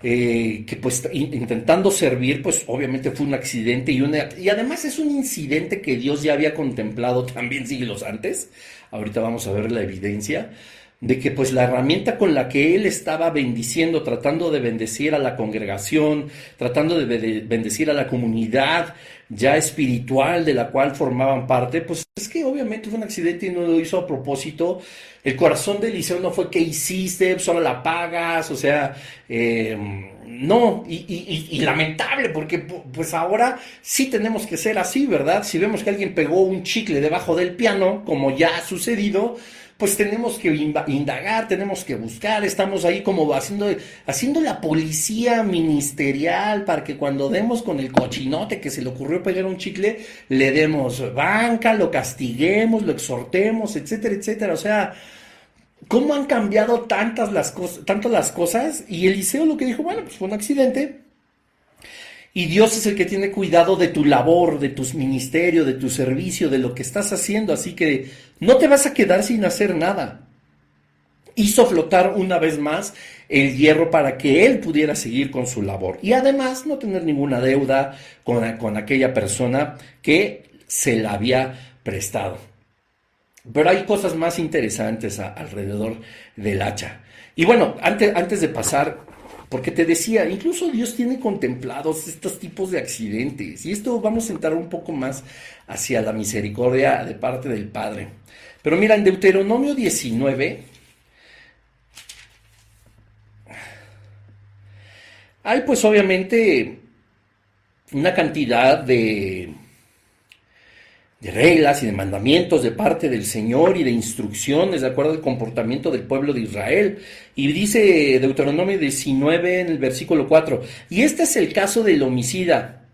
A: que pues intentando servir, pues obviamente fue un accidente, y además es un incidente que Dios ya había contemplado también siglos antes. Ahorita vamos a ver la evidencia de que pues la herramienta con la que él estaba bendiciendo, tratando de bendecir a la congregación, tratando de bendecir a la comunidad ya espiritual de la cual formaban parte, pues es que obviamente fue un accidente y no lo hizo a propósito. El corazón de Eliseo no fue: ¿qué hiciste? Solo la pagas, o sea, no, y lamentable, porque pues ahora sí tenemos que ser así, ¿verdad? Si vemos que alguien pegó un chicle debajo del piano, como ya ha sucedido, pues tenemos que indagar, tenemos que buscar, estamos ahí como haciendo la policía ministerial para que cuando demos con el cochinote que se le ocurrió pegar un chicle, le demos banca, lo castiguemos, lo exhortemos, etcétera, etcétera. O sea, ¿cómo han cambiado tanto las cosas? Y Eliseo lo que dijo: bueno, pues fue un accidente. Y Dios es el que tiene cuidado de tu labor, de tus ministerios, de tu servicio, de lo que estás haciendo. Así que no te vas a quedar sin hacer nada. Hizo flotar una vez más el hierro para que él pudiera seguir con su labor. Y además no tener ninguna deuda con aquella persona que se la había prestado. Pero hay cosas más interesantes alrededor del hacha. Y bueno, antes de pasar, porque te decía, incluso Dios tiene contemplados estos tipos de accidentes. Y esto vamos a entrar un poco más hacia la misericordia de parte del Padre. Pero mira, en Deuteronomio 19 hay pues obviamente una cantidad
B: de reglas y de mandamientos de parte del Señor y de instrucciones de acuerdo al comportamiento del pueblo de Israel. Y dice Deuteronomio 19 en el versículo 4, y este es el caso del homicida,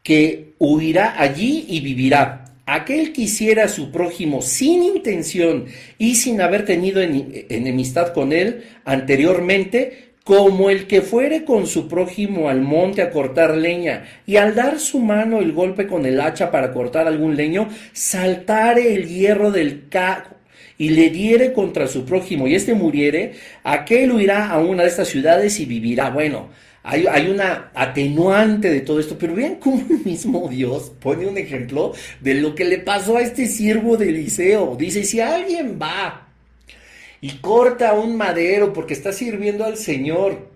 B: que huirá allí y vivirá. Aquel que hiciera a su prójimo sin intención y sin haber tenido enemistad con él anteriormente, como el que fuere con su prójimo al monte a cortar leña, y al dar su mano el golpe con el hacha para cortar algún leño, saltare el hierro del carro y le diere contra su prójimo, y éste muriere, aquel huirá a una de estas ciudades y vivirá. Bueno, hay una atenuante de todo esto, pero vean cómo el mismo Dios pone un ejemplo de lo que le pasó a este siervo de Eliseo. Dice, si alguien va y corta un madero porque está sirviendo al Señor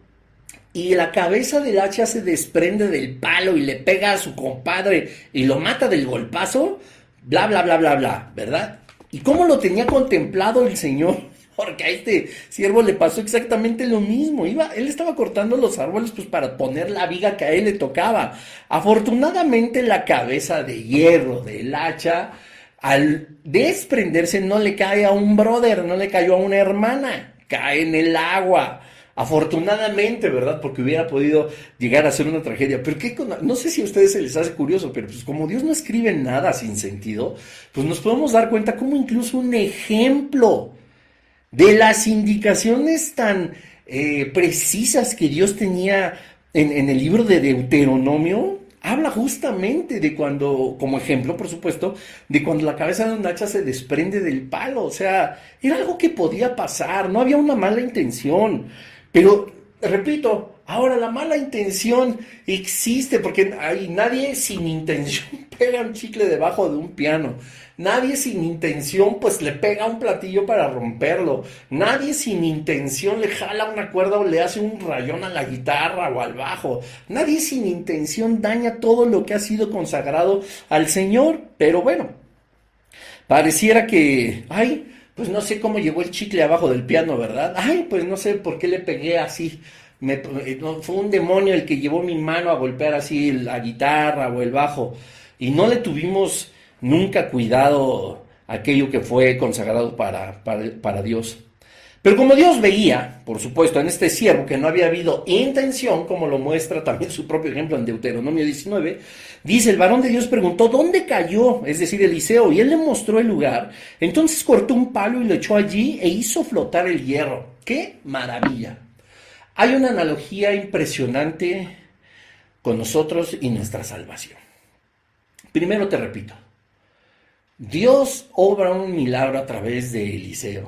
B: y la cabeza del hacha se desprende del palo y le pega a su compadre y lo mata del golpazo, bla, bla, bla, bla, bla, ¿verdad? ¿Y cómo lo tenía contemplado el Señor? Porque a este siervo le pasó exactamente lo mismo. Él estaba cortando los árboles pues para poner la viga que a él le tocaba. Afortunadamente la cabeza de hierro del hacha, al desprenderse, no le cae a un brother, no le cayó a una hermana, cae en el agua. Afortunadamente, ¿verdad? Porque hubiera podido llegar a ser una tragedia. Pero no sé si a ustedes se les hace curioso, pero pues como Dios no escribe nada sin sentido, pues nos podemos dar cuenta como incluso un ejemplo de las indicaciones tan precisas que Dios tenía en el libro de Deuteronomio, habla justamente de cuando, como ejemplo, por supuesto, de cuando la cabeza de un hacha se desprende del palo. O sea, era algo que podía pasar, no había una mala intención. Pero, repito, ahora la mala intención existe porque nadie sin intención pega un chicle debajo de un piano. Nadie sin intención pues le pega un platillo para romperlo. Nadie sin intención le jala una cuerda o le hace un rayón a la guitarra o al bajo. Nadie sin intención daña todo lo que ha sido consagrado al Señor. Pero bueno, pareciera que, pues no sé cómo llegó el chicle abajo del piano, ¿verdad? Pues no sé por qué le pegué así. Fue un demonio el que llevó mi mano a golpear así la guitarra o el bajo. Y no le tuvimos nunca cuidado aquello que fue consagrado para Dios. Pero como Dios veía, por supuesto, en este siervo que no había habido intención, como lo muestra también su propio ejemplo en Deuteronomio 19, dice, el varón de Dios preguntó, ¿dónde cayó? Es decir, Eliseo, y él le mostró el lugar. Entonces cortó un palo y lo echó allí e hizo flotar el hierro. ¡Qué maravilla! Hay una analogía impresionante con nosotros y nuestra salvación. Primero te repito, Dios obra un milagro a través de Eliseo,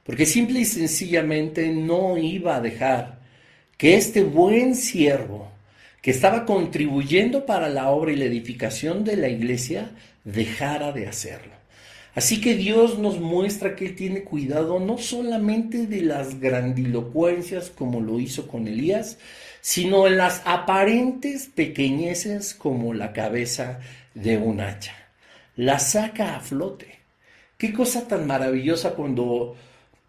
B: porque simple y sencillamente no iba a dejar que este buen siervo, que estaba contribuyendo para la obra y la edificación de la iglesia, dejara de hacerlo. Así que Dios nos muestra que Él tiene cuidado no solamente de las grandilocuencias como lo hizo con Elías, sino en las aparentes pequeñeces como la cabeza de un hacha. La saca a flote. Qué cosa tan maravillosa cuando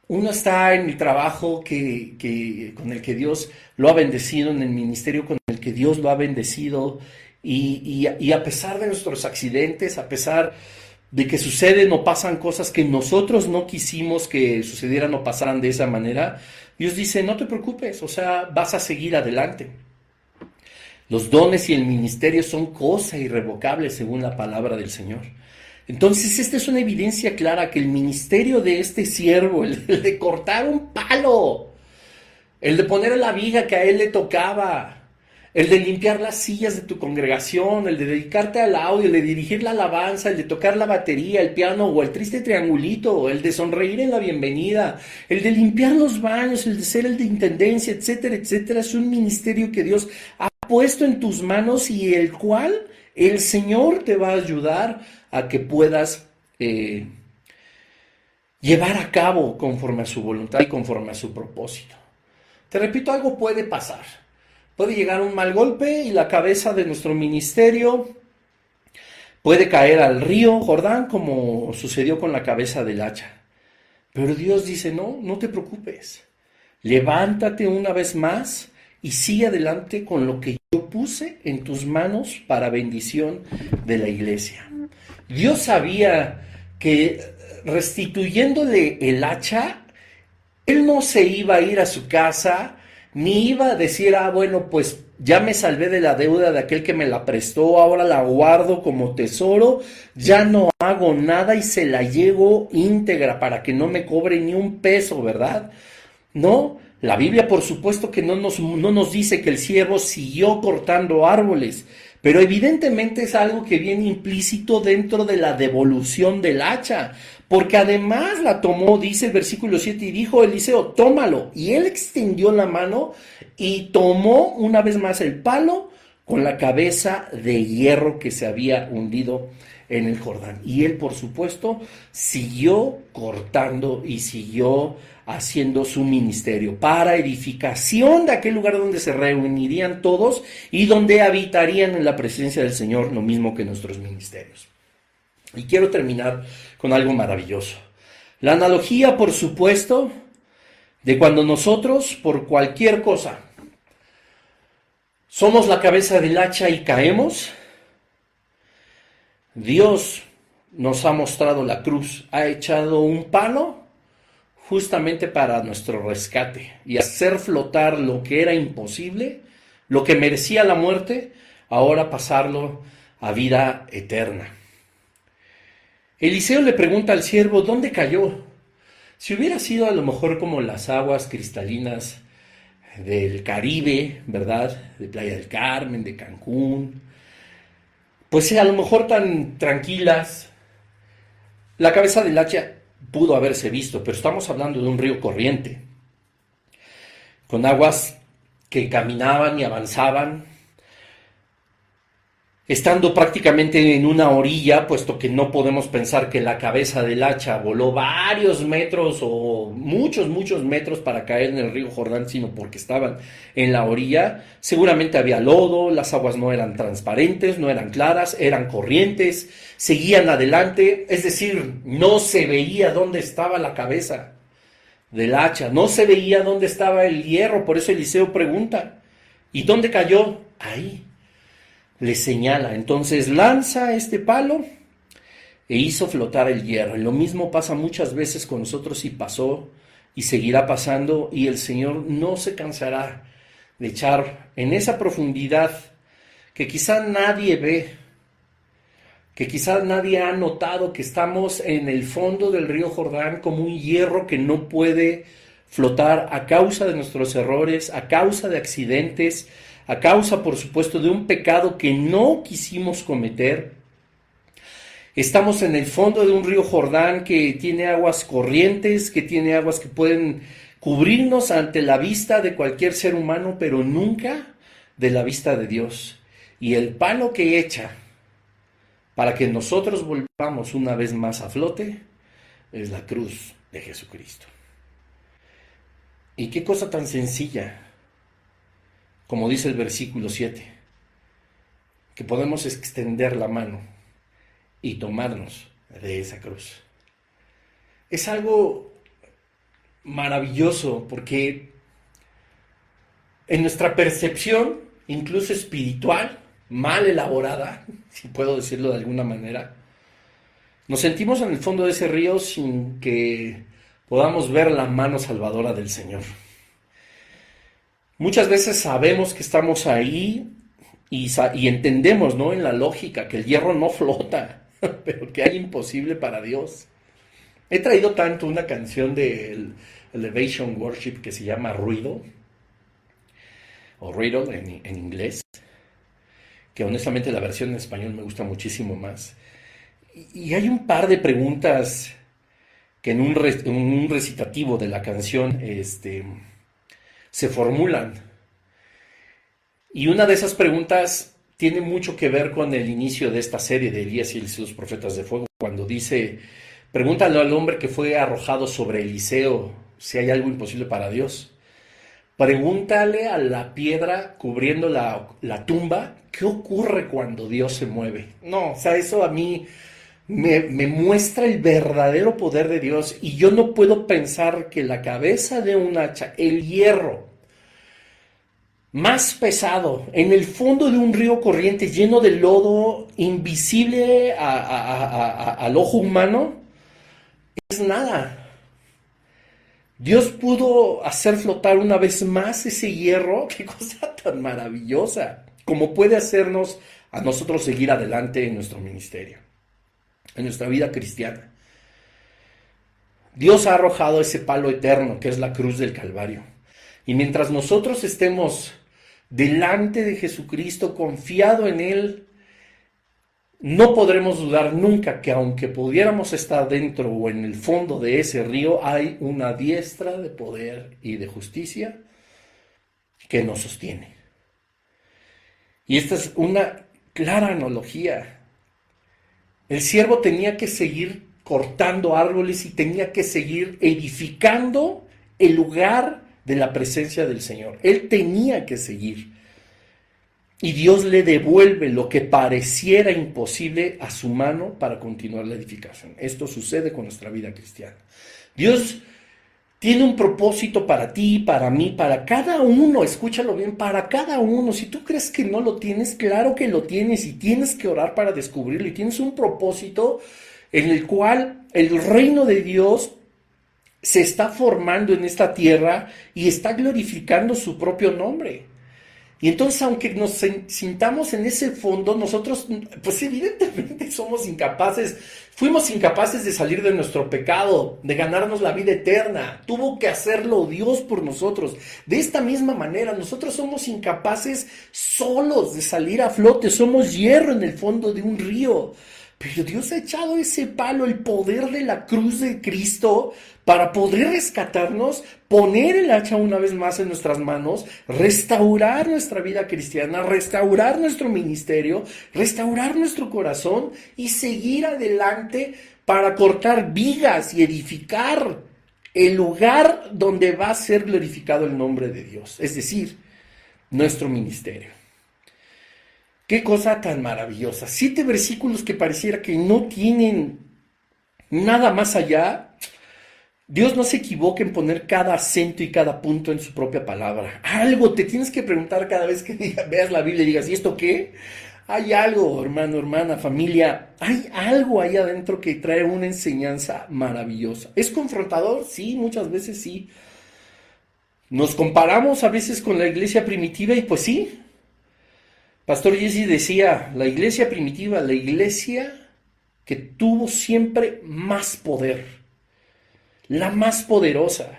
B: uno está en el trabajo con el que Dios lo ha bendecido, en el ministerio con el que Dios lo ha bendecido, y a pesar de nuestros accidentes, a pesar de que suceden o pasan cosas que nosotros no quisimos que sucedieran o pasaran de esa manera, Dios dice, no te preocupes, o sea, vas a seguir adelante. Los dones y el ministerio son cosa irrevocable según la palabra del Señor. Entonces, esta es una evidencia clara que el ministerio de este siervo, el de cortar un palo, el de poner la viga que a él le tocaba, el de limpiar las sillas de tu congregación, el de dedicarte al audio, el de dirigir la alabanza, el de tocar la batería, el piano o el triste triangulito, el de sonreír en la bienvenida, el de limpiar los baños, el de ser el de intendencia, etcétera, etcétera, es un ministerio que Dios ha puesto en tus manos y el cual el Señor te va a ayudar a que puedas llevar a cabo conforme a su voluntad y conforme a su propósito. Te repito, algo puede pasar. Puede llegar un mal golpe y la cabeza de nuestro ministerio puede caer al río Jordán como sucedió con la cabeza del hacha. Pero Dios dice, no te preocupes. Levántate una vez más y sigue adelante con lo que yo puse en tus manos para bendición de la iglesia. Dios sabía que restituyéndole el hacha, él no se iba a ir a su casa, ni iba a decir, bueno, pues ya me salvé de la deuda de aquel que me la prestó, ahora la guardo como tesoro, ya no hago nada y se la llevo íntegra para que no me cobre ni un peso, ¿verdad? No, la Biblia por supuesto que no nos dice que el siervo siguió cortando árboles, pero evidentemente es algo que viene implícito dentro de la devolución del hacha, porque además la tomó, dice el versículo 7, y dijo Eliseo, tómalo, y él extendió la mano y tomó una vez más el palo con la cabeza de hierro que se había hundido en el Jordán. Y él, por supuesto, siguió cortando y siguió haciendo su ministerio para edificación de aquel lugar donde se reunirían todos y donde habitarían en la presencia del Señor, lo mismo que nuestros ministerios. Y quiero terminar con algo maravilloso. La analogía, por supuesto, de cuando nosotros, por cualquier cosa, somos la cabeza del hacha y caemos. Dios nos ha mostrado la cruz, ha echado un palo justamente para nuestro rescate y hacer flotar lo que era imposible, lo que merecía la muerte, ahora pasarlo a vida eterna. Eliseo le pregunta al siervo, ¿dónde cayó? Si hubiera sido a lo mejor como las aguas cristalinas del Caribe, ¿verdad? De Playa del Carmen, de Cancún, pues a lo mejor tan tranquilas, la cabeza del hacha pudo haberse visto, pero estamos hablando de un río corriente, con aguas que caminaban y avanzaban, estando prácticamente en una orilla, puesto que no podemos pensar que la cabeza del hacha voló varios metros o muchos metros para caer en el río Jordán, sino porque estaban en la orilla. Seguramente había lodo, las aguas no eran transparentes, no eran claras, eran corrientes, seguían adelante, es decir, no se veía dónde estaba la cabeza del hacha, no se veía dónde estaba el hierro. Por eso Eliseo pregunta, ¿y dónde cayó? Ahí. Le señala, entonces lanza este palo e hizo flotar el hierro. Y lo mismo pasa muchas veces con nosotros y pasó y seguirá pasando, y el Señor no se cansará de echar en esa profundidad que quizá nadie ve, que quizá nadie ha notado, que estamos en el fondo del río Jordán como un hierro que no puede flotar a causa de nuestros errores, a causa de accidentes, a causa, por supuesto, de un pecado que no quisimos cometer. Estamos en el fondo de un río Jordán que tiene aguas corrientes, que tiene aguas que pueden cubrirnos ante la vista de cualquier ser humano, pero nunca de la vista de Dios. Y el palo que echa para que nosotros volvamos una vez más a flote es la cruz de Jesucristo. Y qué cosa tan sencilla, como dice el versículo 7, que podemos extender la mano y tomarnos de esa cruz. Es algo maravilloso porque en nuestra percepción, incluso espiritual, mal elaborada, si puedo decirlo de alguna manera, nos sentimos en el fondo de ese río sin que podamos ver la mano salvadora del Señor. Muchas veces sabemos que estamos ahí y entendemos, ¿no?, en la lógica que el hierro no flota, pero que hay imposible para Dios. He traído tanto una canción de Elevation Worship que se llama Ruido, o Riddle en inglés, que honestamente la versión en español me gusta muchísimo más. Y hay un par de preguntas que en un recitativo de la canción se formulan. Y una de esas preguntas tiene mucho que ver con el inicio de esta serie de Elías y los profetas de fuego, cuando dice, pregúntale al hombre que fue arrojado sobre Eliseo si hay algo imposible para Dios. Pregúntale a la piedra cubriendo la tumba, ¿qué ocurre cuando Dios se mueve? No, o sea, eso a mí me muestra el verdadero poder de Dios, y yo no puedo pensar que la cabeza de un hacha, el hierro, más pesado, en el fondo de un río corriente lleno de lodo, invisible al ojo humano, es nada. Dios pudo hacer flotar una vez más ese hierro, qué cosa tan maravillosa, como puede hacernos a nosotros seguir adelante en nuestro ministerio, en nuestra vida cristiana. Dios ha arrojado ese palo eterno que es la cruz del Calvario. Y mientras nosotros estemos delante de Jesucristo, confiado en Él, no podremos dudar nunca que aunque pudiéramos estar dentro o en el fondo de ese río, hay una diestra de poder y de justicia que nos sostiene. Y esta es una clara analogía. El siervo tenía que seguir cortando árboles y tenía que seguir edificando el lugar de la presencia del Señor. Él tenía que seguir. Y Dios le devuelve lo que pareciera imposible a su mano para continuar la edificación. Esto sucede con nuestra vida cristiana. Dios tiene un propósito para ti, para mí, para cada uno. Escúchalo bien, para cada uno. Si tú crees que no lo tienes, claro que lo tienes y tienes que orar para descubrirlo. Y tienes un propósito en el cual el reino de Dios se está formando en esta tierra y está glorificando su propio nombre. Y entonces, aunque nos sintamos en ese fondo, nosotros, pues evidentemente fuimos incapaces de salir de nuestro pecado, de ganarnos la vida eterna. Tuvo que hacerlo Dios por nosotros. De esta misma manera, nosotros somos incapaces solos de salir a flote, somos hierro en el fondo de un río. Pero Dios ha echado ese palo, el poder de la cruz de Cristo, para poder rescatarnos, poner el hacha una vez más en nuestras manos, restaurar nuestra vida cristiana, restaurar nuestro ministerio, restaurar nuestro corazón y seguir adelante para cortar vigas y edificar el lugar donde va a ser glorificado el nombre de Dios, es decir, nuestro ministerio. Qué cosa tan maravillosa. 7 versículos que pareciera que no tienen nada más allá. Dios no se equivoca en poner cada acento y cada punto en su propia palabra. Algo te tienes que preguntar cada vez que veas la Biblia y digas, ¿y esto qué? Hay algo, hermano, hermana, familia. Hay algo ahí adentro que trae una enseñanza maravillosa. ¿Es confrontador? Sí, muchas veces sí. Nos comparamos a veces con la iglesia primitiva y pues sí. Pastor Jesse decía, la iglesia primitiva, la iglesia que tuvo siempre más poder, la más poderosa.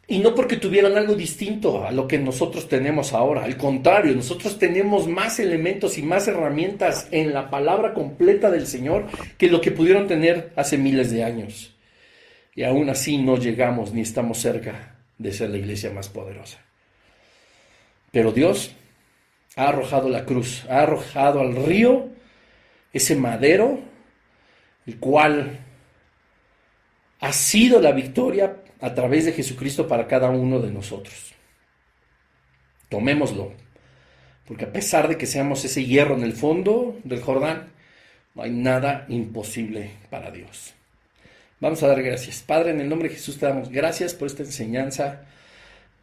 B: Y no porque tuvieran algo distinto a lo que nosotros tenemos ahora, al contrario, nosotros tenemos más elementos y más herramientas en la palabra completa del Señor que lo que pudieron tener hace miles de años. Y aún así no llegamos ni estamos cerca de ser la iglesia más poderosa. Pero Dios ha arrojado la cruz, ha arrojado al río ese madero, el cual ha sido la victoria a través de Jesucristo para cada uno de nosotros. Tomémoslo, porque a pesar de que seamos ese hierro en el fondo del Jordán, no hay nada imposible para Dios. Vamos a dar gracias. Padre, en el nombre de Jesús te damos gracias por esta enseñanza.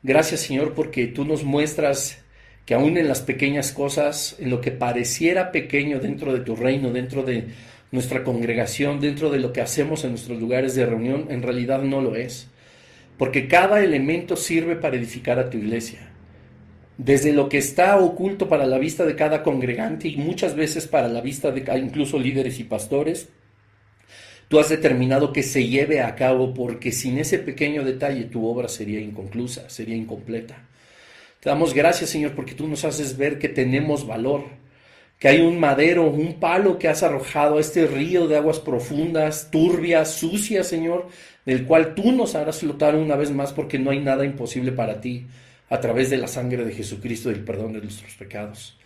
B: Gracias, Señor, porque tú nos muestras que aún en las pequeñas cosas, en lo que pareciera pequeño dentro de tu reino, dentro de nuestra congregación, dentro de lo que hacemos en nuestros lugares de reunión, en realidad no lo es. Porque cada elemento sirve para edificar a tu iglesia. Desde lo que está oculto para la vista de cada congregante y muchas veces para la vista de incluso líderes y pastores, tú has determinado que se lleve a cabo, porque sin ese pequeño detalle tu obra sería inconclusa, sería incompleta. Te damos gracias, Señor, porque tú nos haces ver que tenemos valor, que hay un madero, un palo que has arrojado a este río de aguas profundas, turbias, sucias, Señor, del cual tú nos harás flotar una vez más, porque no hay nada imposible para ti a través de la sangre de Jesucristo y el perdón de nuestros pecados.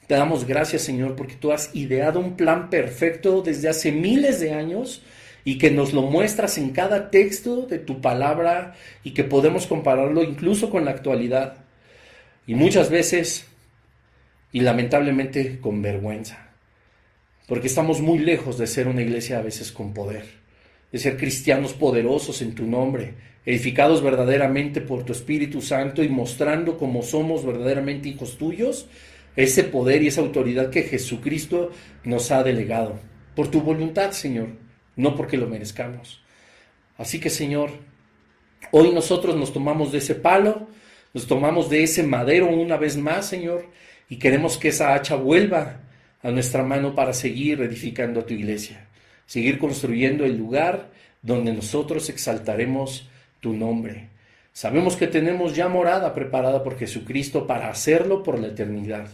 B: Te damos gracias, Señor, porque tú has ideado un plan perfecto desde hace miles de años y que nos lo muestras en cada texto de tu palabra y que podemos compararlo incluso con la actualidad. Y muchas veces, y lamentablemente con vergüenza, porque estamos muy lejos de ser una iglesia a veces con poder. de ser cristianos poderosos en tu nombre, edificados verdaderamente por tu Espíritu Santo y mostrando como somos verdaderamente hijos tuyos, ese poder y esa autoridad que Jesucristo nos ha delegado. Por tu voluntad, Señor, no porque lo merezcamos. Así que, Señor, hoy nosotros nos tomamos de ese palo, nos tomamos de ese madero una vez más, Señor, y queremos que esa hacha vuelva a nuestra mano para seguir edificando a tu iglesia, seguir construyendo el lugar donde nosotros exaltaremos tu nombre. Sabemos que tenemos ya morada preparada por Jesucristo para hacerlo por la eternidad,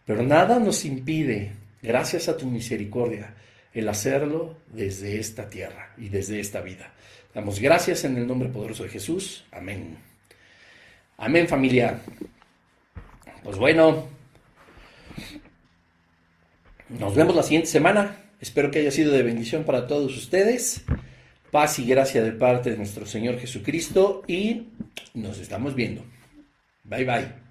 B: pero nada nos impide, gracias a tu misericordia, el hacerlo desde esta tierra y desde esta vida. Damos gracias en el nombre poderoso de Jesús. Amén. Amén, familia. Pues bueno, nos vemos la siguiente semana. Espero que haya sido de bendición para todos ustedes. Paz y gracia de parte de nuestro Señor Jesucristo y nos estamos viendo. Bye, bye.